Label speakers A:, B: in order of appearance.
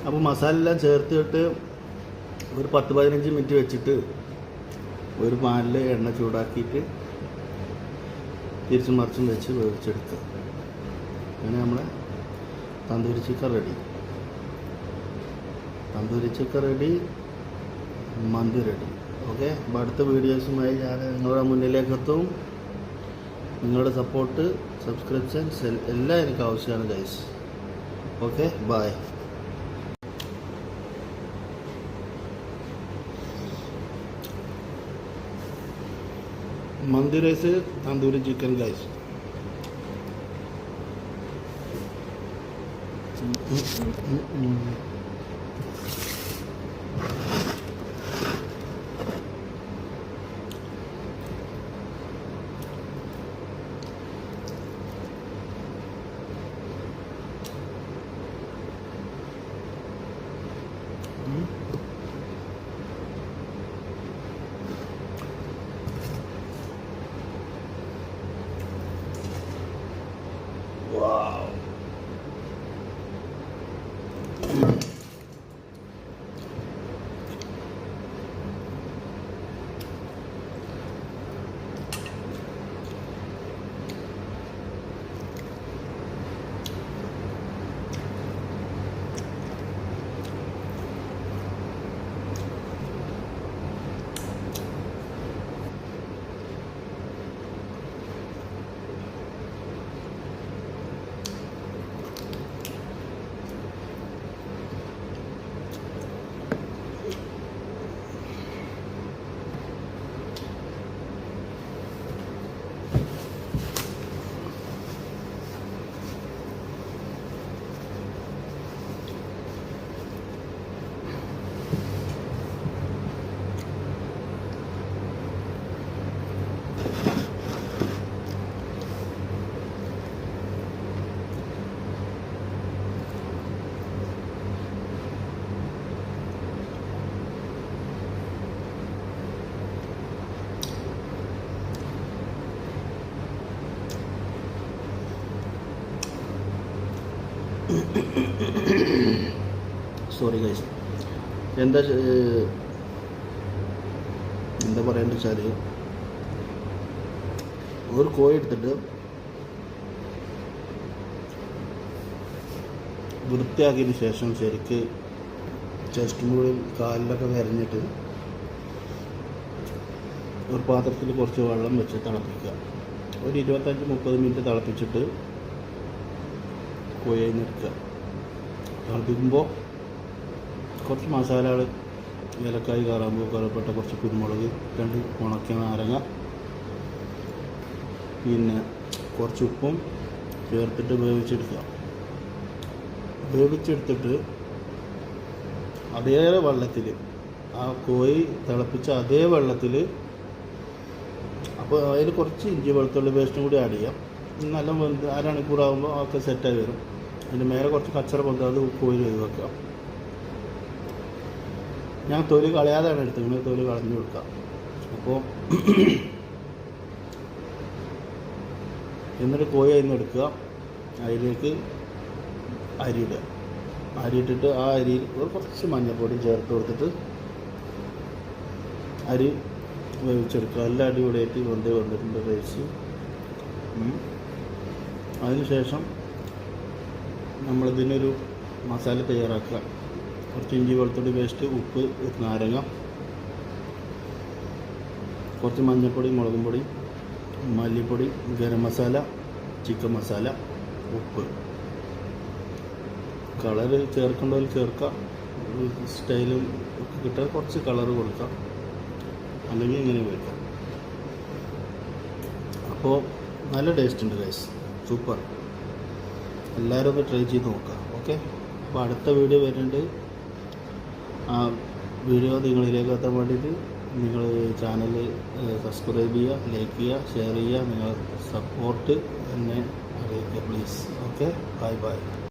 A: അപ്പോൾ മസാല എല്ലാം ചേർത്തിട്ട് ഒരു 10-15 മിനിറ്റ് വെച്ചിട്ട് ഒരു പാനിൽ എണ്ണ ചൂടാക്കിയിട്ട് തിരിച്ചും മറിച്ചും വെച്ച് വേവിച്ചെടുക്കുക. അങ്ങനെ നമ്മളെ tandoori chicken ready. Tandoori chicken ready, മന്തി റെഡി. ഓക്കെ, അപ്പോൾ അടുത്ത വീഡിയോസുമായി ഞാൻ നിങ്ങളുടെ മുന്നിലേക്ക് എത്തും. നിങ്ങളുടെ സപ്പോർട്ട്, സബ്സ്ക്രിപ്ഷൻസ് എല്ലാം എനിക്ക് ആവശ്യമാണ് ഗൈസ്. Okay, bye. മന്തി rice, tandoori chicken guys. Wow. Sorry guys, എന്താ പറയേണ്ടത് വെച്ചാൽ, ഒരു കോഴി എടുത്തിട്ട് വൃത്തിയാക്കിയതിന് ശേഷം ശരിക്ക് ചെസ്റ്റ് മുകളിൽ കാലിലൊക്കെ വരഞ്ഞിട്ട് ഒരു പാത്രത്തിൽ കുറച്ച് വെള്ളം വെച്ച് തിളപ്പിക്കുക. ഒരു 25-30 മിനിറ്റ് തിളപ്പിച്ചിട്ട് കോഴിയിൽ നിന്ന് എടുക്കുക. തിളപ്പിക്കുമ്പോൾ കുറച്ച് മസാലകൾ, ഏലക്കായ്, കറാമ്പൂ, കറുവപ്പട്ട, കുറച്ച് കുരുമുളക്, 2 ഉണക്കിയ നാരങ്ങ, പിന്നെ കുറച്ച് ഉപ്പും ചേർത്തിട്ട് വേവിച്ചെടുക്കുക. വേവിച്ചെടുത്തിട്ട് അതേ വെള്ളത്തിൽ, ആ കോഴി തിളപ്പിച്ച അതേ വെള്ളത്തിൽ, അപ്പോൾ അതിൽ കുറച്ച് ഇഞ്ചി വെളുത്തുള്ളി പേസ്റ്റും കൂടി ആഡ് ചെയ്യാം. നല്ല അരമണിക്കൂറാകുമ്പോൾ ഒക്കെ സെറ്റായി വരും. അതിൻ്റെ മേലെ കുറച്ച് കച്ചറ കൊണ്ട് അത് കോഴി വെക്കുക. ഞാൻ തൊലി കളയാതെയാണ് എടുത്തത്, ഇങ്ങനെ തൊലി കളഞ്ഞു കൊടുക്കാം. അപ്പോൾ എന്നിട്ട് കോഴി അതിൽ നിന്ന് എടുക്കുക. അതിലേക്ക് അരിയിടുക. അരിയിട്ടിട്ട് ആ അരിയിൽ കുറച്ച് മഞ്ഞൾപ്പൊടി ചേർത്ത് കൊടുത്തിട്ട് അരി വേവിച്ചെടുക്കുക. എല്ലാം അടിപൊളിയായിട്ട് വന്നിട്ടുണ്ട് റൈസ്. അതിനുശേഷം നമ്മളിതിനൊരു മസാല തയ്യാറാക്കുക. കുറച്ച് ഇഞ്ചി വെളുത്തുള്ളി പേസ്റ്റ്, ഉപ്പ്, നാരങ്ങ, കുറച്ച് മഞ്ഞൾപ്പൊടി, മുളകും പൊടി, മല്ലിപ്പൊടി, ഗരം മസാല, ചിക്കൻ മസാല, ഉപ്പ്. കളറ് ചേർക്കേണ്ടതിൽ ചേർക്കാം, സ്റ്റൈലും കിട്ടാൻ കുറച്ച് കളറ് കൊടുക്കാം, അല്ലെങ്കിൽ ഇങ്ങനെ കഴിക്കാം. അപ്പോൾ നല്ല ടേസ്റ്റ് ഉണ്ട് ഗൈസ്, സൂപ്പർ. എല്ലാവരും ഒന്ന് ട്രൈ ചെയ്ത് നോക്കാം. ഓക്കെ, അപ്പോൾ അടുത്ത വീഡിയോ വരുന്നുണ്ട്. ആ വീഡിയോ നിങ്ങളിലേക്ക് എത്താൻ വേണ്ടിയിട്ട് നിങ്ങൾ ചാനൽ സബ്സ്ക്രൈബ് ചെയ്യുക, ലൈക്ക് ചെയ്യുക, ഷെയർ ചെയ്യുക. നിങ്ങൾ സപ്പോർട്ട് എന്നെ അറിയിക്കുക പ്ലീസ്. Okay, bye bye.